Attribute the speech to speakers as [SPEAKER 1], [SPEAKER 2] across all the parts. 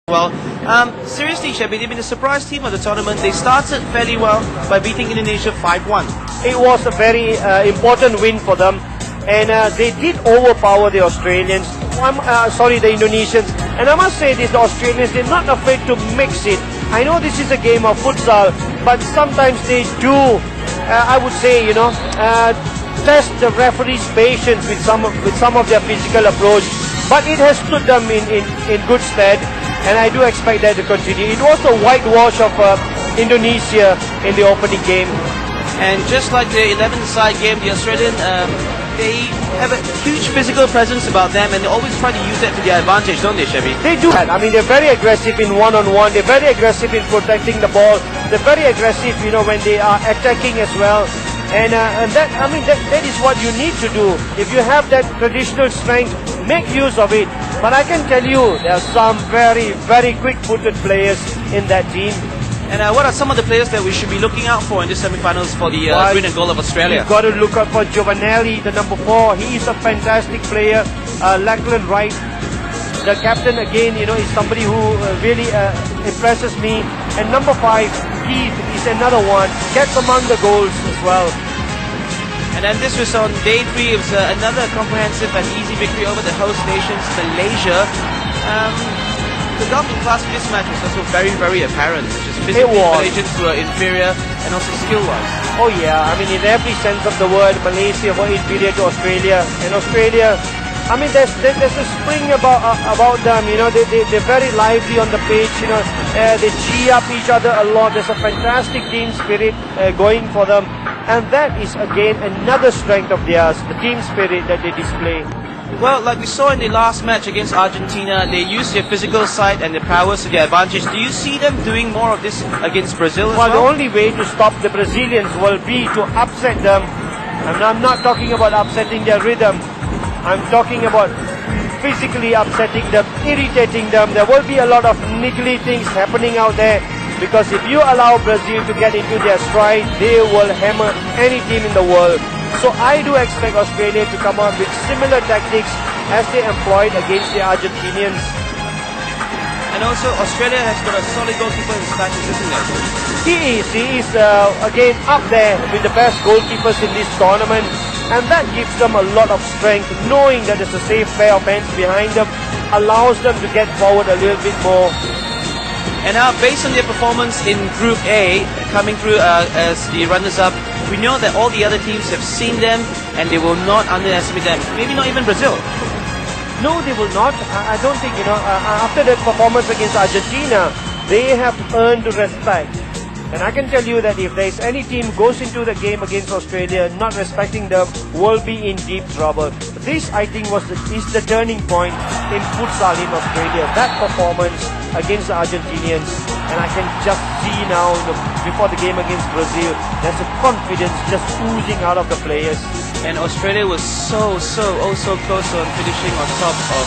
[SPEAKER 1] Well, seriously, Shabby, they've been a surprise team of the tournament. They started fairly well by beating Indonesia 5-1.
[SPEAKER 2] It was a very important win for them, and they did overpower the Australians. The Indonesians. And I must say this: the Australians, they're not afraid to mix it. I know this is a game of futsal, but sometimes they do, I would say, test the referee's patience with some of their physical approach. But it has stood them in good stead. And I do expect that to continue. It was a whitewash of Indonesia in the opening game.
[SPEAKER 1] And just like the 11th-side game, the Australian, they have a huge physical presence about them, and they always try to use that to their advantage, don't they, Chevy?
[SPEAKER 2] They do. I mean, they're very aggressive in one-on-one. They're very aggressive in protecting the ball. They're very aggressive, when they are attacking as well. And that is what you need to do. If you have that traditional strength, make use of it. But I can tell you, there are some very, very quick-footed players in that team.
[SPEAKER 1] And what are some of the players that we should be looking out for in the semi-finals for the green and gold of Australia?
[SPEAKER 2] You've got to look out for Giovanelli, the number 4. He is a fantastic player. Lachlan Wright, the captain, again, is somebody who really impresses me. And number 5, Keith, is another one. Gets among the goals as well.
[SPEAKER 1] And then this was on day 3. It was another comprehensive and easy victory over the host nations, Malaysia. The dominant class of this match was also very, very apparent. Just physically, Malaysians were inferior and also skill-wise.
[SPEAKER 2] Oh yeah, I mean, in every sense of the word, Malaysia were inferior to Australia. And Australia, I mean, there's a spring about them. They're very lively on the pitch. They cheer up each other a lot. There's a fantastic team spirit going for them. And that is, again, another strength of theirs, the team spirit that they display.
[SPEAKER 1] Well, like we saw in the last match against Argentina, they used their physical side and their prowess to their advantage. Do you see them doing more of this against Brazil as well?
[SPEAKER 2] The only way to stop the Brazilians will be to upset them. And I'm not talking about upsetting their rhythm. I'm talking about physically upsetting them, irritating them. There will be a lot of niggly things happening out there. Because if you allow Brazil to get into their stride, they will hammer any team in the world. So I do expect Australia to come up with similar tactics as they employed against the Argentinians.
[SPEAKER 1] And also, Australia has got a solid goalkeeper in Status, isn't it?
[SPEAKER 2] He is again up there with the best goalkeepers in this tournament. And that gives them a lot of strength, knowing that there's a safe pair of hands behind them, allows them to get forward a little bit more.
[SPEAKER 1] And now, based on their performance in Group A, coming through as the runners-up, we know that all the other teams have seen them and they will not underestimate them. Maybe not even Brazil.
[SPEAKER 2] No, they will not. I don't think, after that performance against Argentina, they have earned respect. And I can tell you that if there is any team goes into the game against Australia not respecting them, will be in deep trouble. This, I think, is the turning point in futsal in Australia. That performance against the Argentinians, and I can just see now before the game against Brazil, there's a confidence just oozing out of the players.
[SPEAKER 1] And Australia was so close on finishing on top of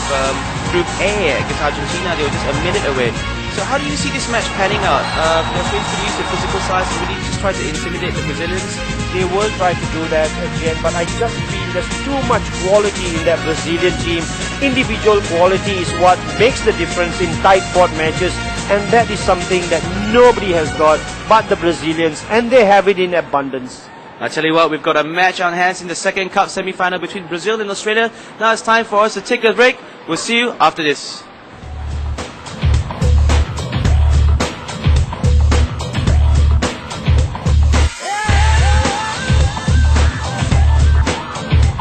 [SPEAKER 1] Group A against Argentina. They were just a minute away. So how do you see this match panning out? They're going to use the physical size to really just try to intimidate the Brazilians.
[SPEAKER 2] They will try to do that again, but I just feel there's too much quality in that Brazilian team. Individual quality is what makes the difference in tight-fought matches, and that is something that nobody has got but the Brazilians, and they have it in abundance.
[SPEAKER 1] I tell you what, we've got a match on hands in the second cup semi-final between Brazil and Australia. Now it's time for us to take a break. We'll see you after this.